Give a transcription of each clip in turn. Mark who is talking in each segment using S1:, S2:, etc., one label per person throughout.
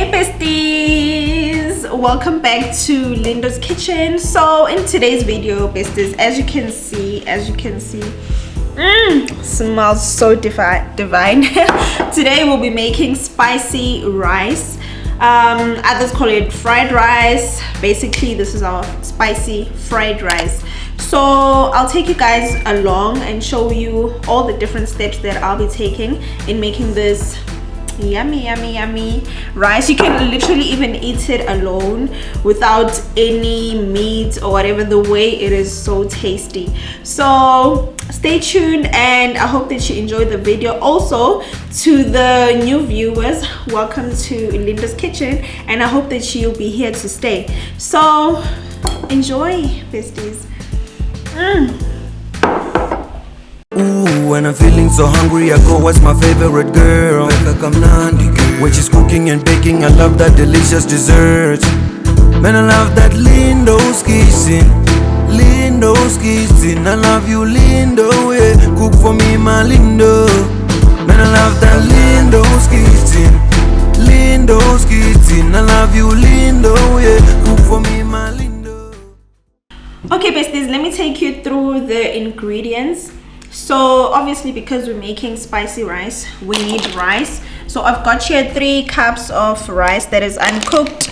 S1: Hey besties, welcome back to Leendo's kitchen. So in today's video, besties, as you can see, smells so divine. Today we'll be making spicy rice. Others call it fried rice. Basically this is our spicy fried rice. So I'll take you guys along and show you all the different steps that I'll be taking in making this yummy rice. You can literally even eat it alone without any meat or whatever. The way it is so tasty. So stay tuned and I hope that you enjoyed the video. Also to the new viewers, welcome to Leendo's kitchen and I hope that you'll be here to stay. So enjoy, besties.
S2: Ooh, when I'm feeling so hungry, I go, what's my favorite girl? When she's cooking and baking, I love that delicious dessert. Man, I love that Leendo's kitchen. Leendo's kitchen, I love you, Leendo, yeah. Cook for me, my Leendo. Man, I love that Leendo's kitchen. Leendo's kitchen, I love you, Leendo, yeah. Cook for me, my Leendo.
S1: Okay besties, let me take you through the ingredients. So obviously because we're making spicy rice, we need rice. So I've got here 3 cups of rice that is uncooked,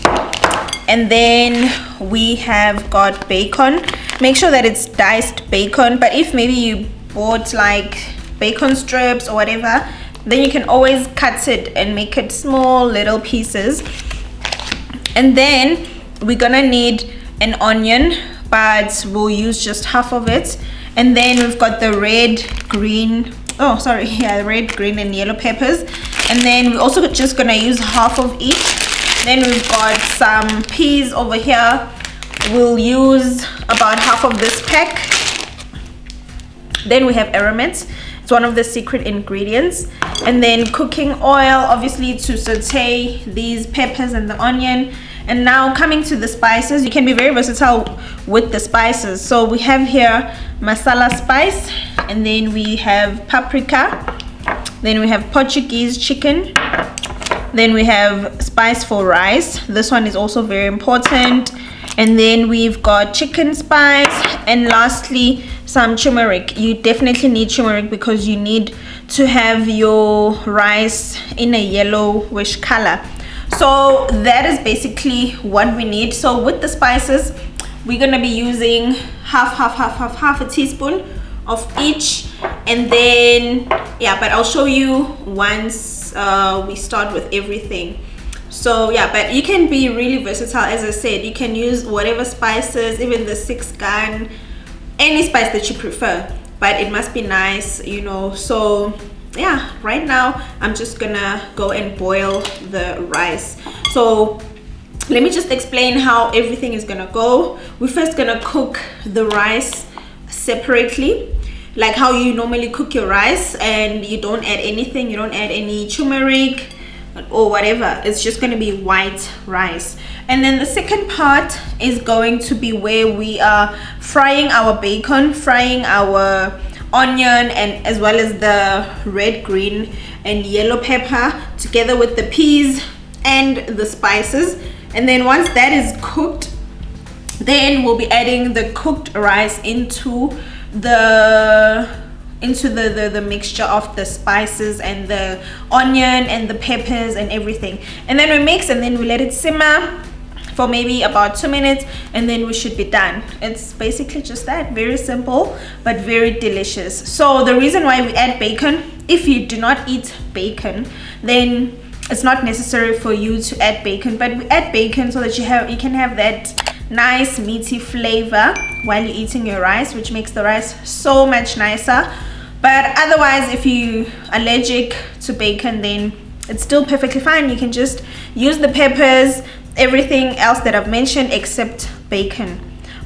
S1: and then we have got bacon. Make sure that it's diced bacon, but if maybe you bought like bacon strips or whatever, then you can always cut it and make it small little pieces. And then we're gonna need an onion, but we'll use just half of it. And then we've got the red, green, and yellow peppers. And then we're also just gonna use half of each. Then we've got some peas over here. We'll use about half of this pack. Then we have aromate. It's one of the secret ingredients. And then cooking oil, obviously to saute these peppers and the onion. And now coming to the spices, you can be very versatile with the spices. So we have here masala spice, and then we have paprika, then we have Portuguese chicken, then we have spice for rice. This one is also very important. And then we've got chicken spice, and lastly some turmeric. You definitely need turmeric because you need to have your rice in a yellowish color. So that is basically what we need. So with the spices, we're gonna be using half a teaspoon of each, and then yeah, but I'll show you once we start with everything. So yeah, but you can be really versatile. As I said, you can use whatever spices, even the 6-gun, any spice that you prefer, but it must be nice, you know. So yeah, right now I'm just gonna go and boil the rice. So let me just explain how everything is gonna go. We're first gonna cook the rice separately, like how you normally cook your rice, and you don't add anything, you don't add any turmeric or whatever. It's just going to be white rice. And then the second part is going to be where we are frying our bacon, frying our onion, and as well as the red, green and yellow pepper together with the peas and the spices. And then once that is cooked, then we'll be adding the cooked rice into the mixture of the spices and the onion and the peppers and everything. And then we mix, and then we let it simmer for maybe about 2 minutes, and then we should be done. It's basically just that, very simple but very delicious. So the reason why we add bacon, if you do not eat bacon, then it's not necessary for you to add bacon, but we add bacon so that you can have that nice meaty flavor while you're eating your rice, which makes the rice so much nicer. But otherwise, if you are allergic to bacon, then it's still perfectly fine. You can just use the peppers, everything else that I've mentioned except bacon.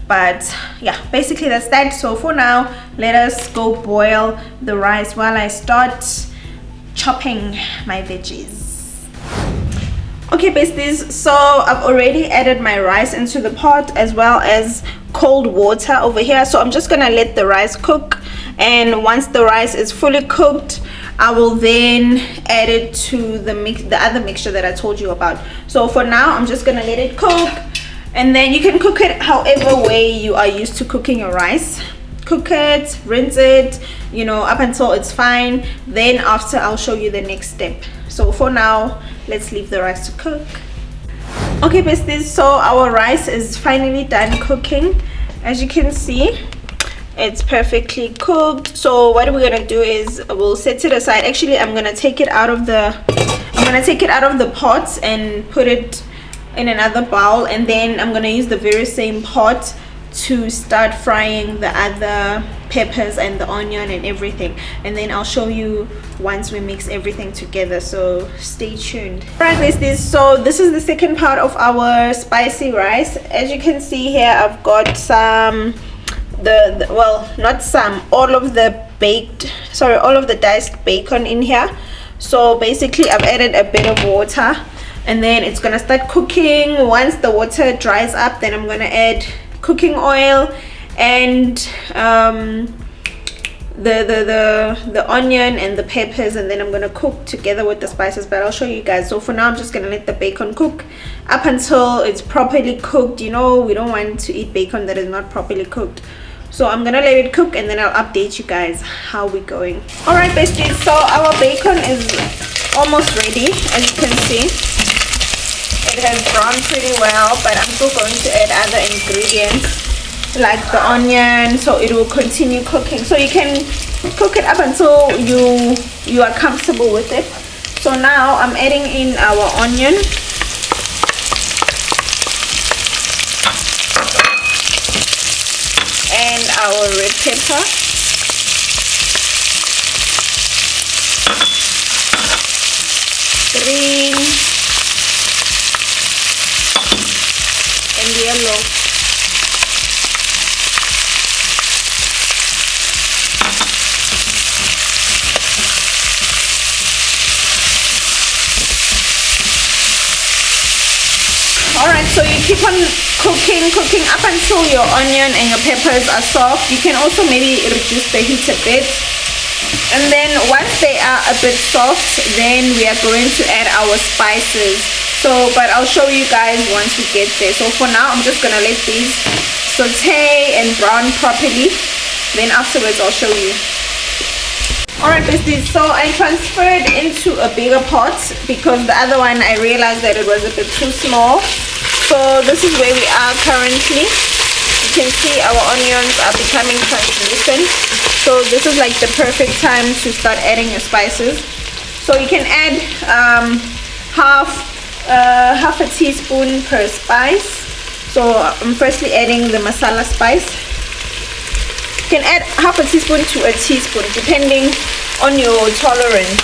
S1: But yeah, basically that's that. So for now, let us go boil the rice while I start chopping my veggies. Okay besties, so I've already added my rice into the pot as well as cold water over here. So I'm just gonna let the rice cook, and once the rice is fully cooked, I will then add it to the other mixture that I told you about. So for now, I'm just gonna let it cook, and then you can cook it however way you are used to cooking your rice. Cook it, rinse it, you know, up until it's fine. Then after, I'll show you the next step. So for now, let's leave the rice to cook. Okay besties, so our rice is finally done cooking. As you can see, it's perfectly cooked. So what we're gonna do is we'll set it aside. Actually, I'm gonna take it out of the pot and put it in another bowl, and then I'm gonna use the very same pot to start frying the other peppers and the onion and everything, and then I'll show you once we mix everything together, so stay tuned. Alright besties, so this is the second part of our spicy rice. As you can see here, I've got some all of the diced bacon in here. So basically I've added a bit of water, and then it's gonna start cooking. Once the water dries up, then I'm gonna add cooking oil and the onion and the peppers, and then I'm gonna cook together with the spices, but I'll show you guys. So for now, I'm just gonna let the bacon cook up until it's properly cooked. You know, we don't want to eat bacon that is not properly cooked. So I'm gonna let it cook, and then I'll update you guys how we're going. All right besties, so our bacon is almost ready. As you can see, it has browned pretty well, but I'm still going to add other ingredients like the onion, so it will continue cooking. So you can cook it up until you are comfortable with it. So now I'm adding in our onion, and our red pepper, green and yellow. Alright, so you keep on cooking up until your onion and your peppers are soft. You can also maybe reduce the heat a bit, and then once they are a bit soft, then we are going to add our spices. So but I'll show you guys once we get there. So for now, I'm just gonna let these saute and brown properly, then afterwards I'll show you. Alright besties, so I transferred into a bigger pot because the other one I realized that it was a bit too small. So this is where we are currently. You can see our onions are becoming translucent, so this is like the perfect time to start adding your spices. So you can add half a teaspoon per spice. So I'm firstly adding the masala spice. You can add half a teaspoon to a teaspoon depending on your tolerance.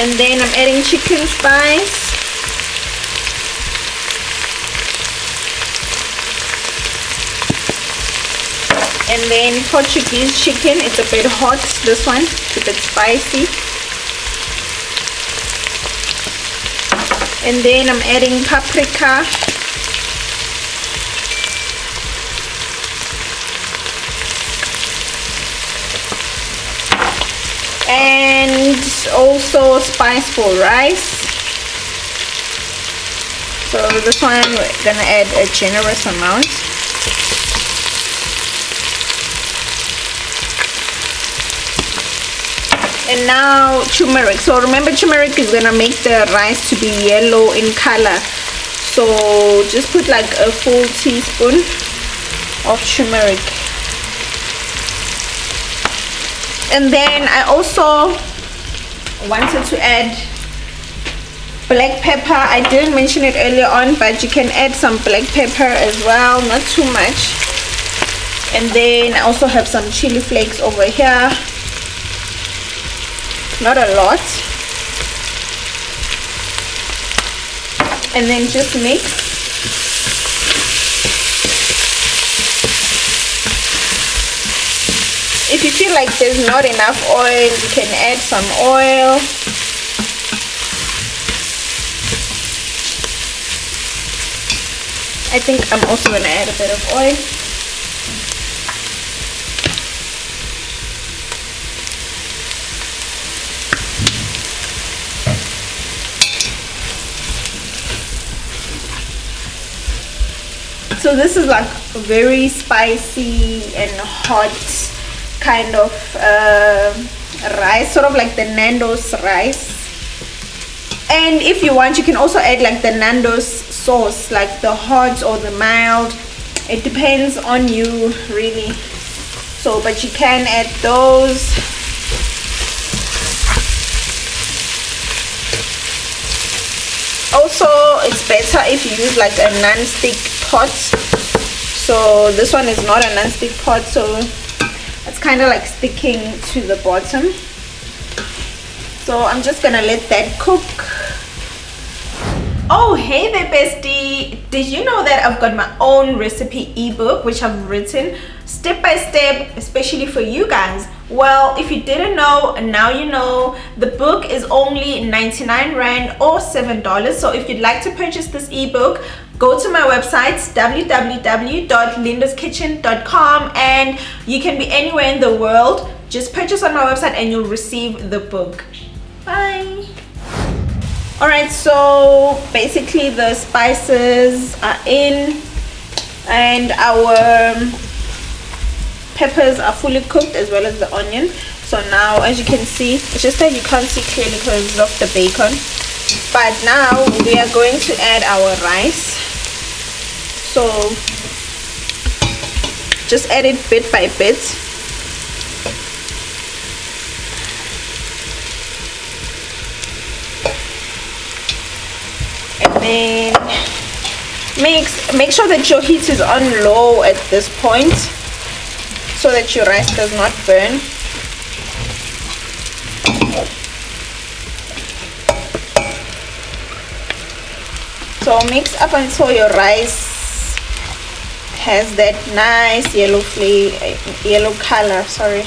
S1: And then I'm adding chicken spice, and then Portuguese chicken. It's a bit hot, this one, it's a bit spicy. And then I'm adding paprika, and also spice for rice. So this one we're gonna add a generous amount. And now turmeric. So remember, turmeric is gonna make the rice to be yellow in color. So just put like a full teaspoon of turmeric. And then I also wanted to add black pepper. I didn't mention it earlier on, but you can add some black pepper as well, not too much. And then I also have some chili flakes over here, not a lot. And then just mix. If you feel like there's not enough oil, you can add some oil. I think I'm also going to add a bit of oil. So this is like very spicy and hot kind of rice, sort of like the Nandos rice. And if you want, you can also add like the Nandos sauce, like the hot or the mild. It depends on you really. So but you can add those. Also, it's better if you use like a non-stick pot. So this one is not a non-stick pot, so it's kind of like sticking to the bottom. So I'm just gonna let that cook. Oh, hey there bestie, did you know that I've got my own recipe ebook which I've written step by step especially for you guys? Well, if you didn't know, now you know. The book is only 99 Rand or $7. So if you'd like to purchase this ebook, go to my website www.leendoskitchen.com, and you can be anywhere in the world. Just purchase on my website and you'll receive the book. Bye. Alright, so basically the spices are in and our peppers are fully cooked as well as the onion. So now, as you can see, it's just that you can't see clearly because of the bacon. But now we are going to add our rice. So just add it bit by bit. And then make sure that your heat is on low at this point so that your rice does not burn. So mix up until your rice has that nice yellow color, sorry.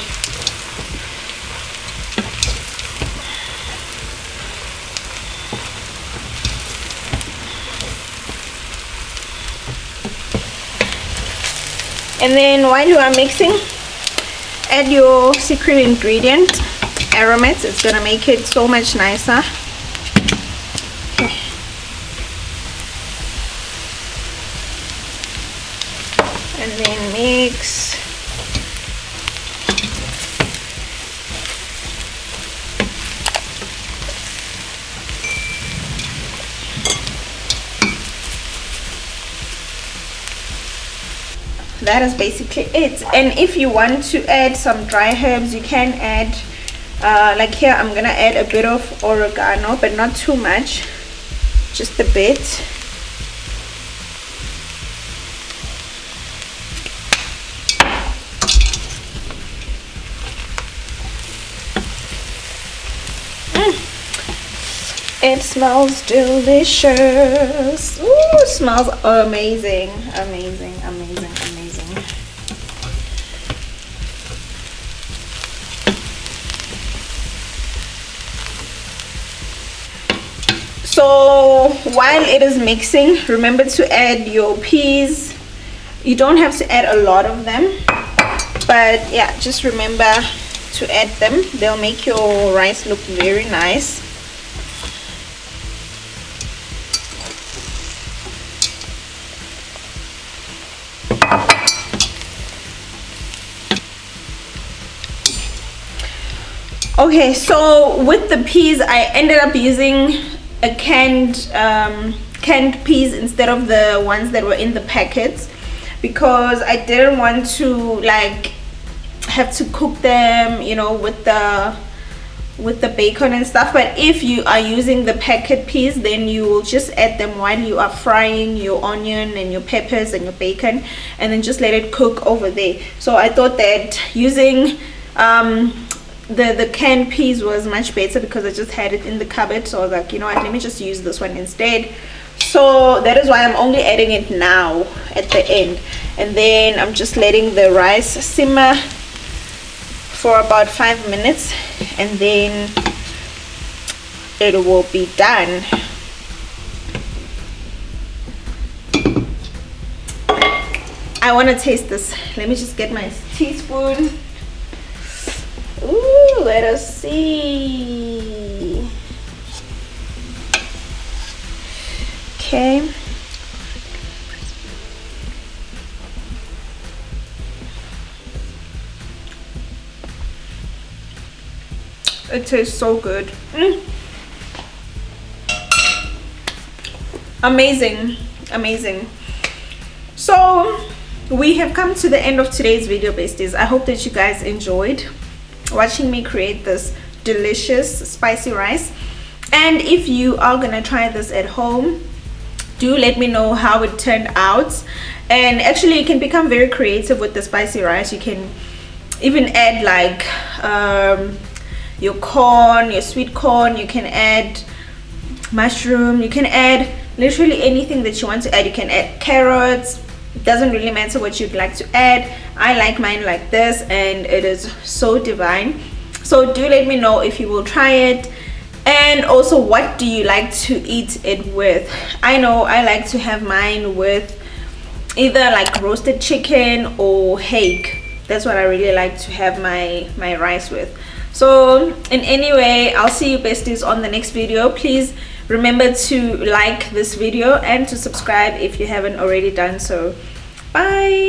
S1: And then while you are mixing, add your secret ingredient, aromats. It's gonna make it so much nicer. Okay. And then mix. That is basically it. And if you want to add some dry herbs, you can add like here I'm gonna add a bit of oregano, but not too much, just a bit. It smells delicious. Ooh, smells amazing, amazing, amazing, amazing. So while it is mixing, remember to add your peas. You don't have to add a lot of them, but yeah, just remember to add them. They'll make your rice look very nice. Okay, so with the peas, I ended up using a canned peas instead of the ones that were in the packets, because I didn't want to like have to cook them, you know, with the bacon and stuff. But if you are using the packet peas, then you will just add them while you are frying your onion and your peppers and your bacon, and then just let it cook over there. So I thought that using the canned peas was much better because I just had it in the cupboard. So I was like, you know what, let me just use this one instead. So that is why I'm only adding it now at the end, and then I'm just letting the rice simmer for about 5 minutes, and then it will be done. I want to taste this. Let me just get my teaspoon. Ooh, let us see. Okay. It tastes so good. Amazing, amazing. So we have come to the end of today's video, besties. I hope that you guys enjoyed watching me create this delicious spicy rice. And if you are gonna try this at home, do let me know how it turned out. And actually, you can become very creative with the spicy rice. You can even add like your corn, your sweet corn. You can add mushroom. You can add literally anything that you want to add. You can add carrots. It doesn't really matter what you'd like to add. I like mine like this, and it is so divine. So do let me know if you will try it. And also, what do you like to eat it with? I know I like to have mine with either like roasted chicken or hake. That's what I really like to have my rice with. So in any way, I'll see you besties on the next video. Please remember to like this video and to subscribe if you haven't already done so. Bye.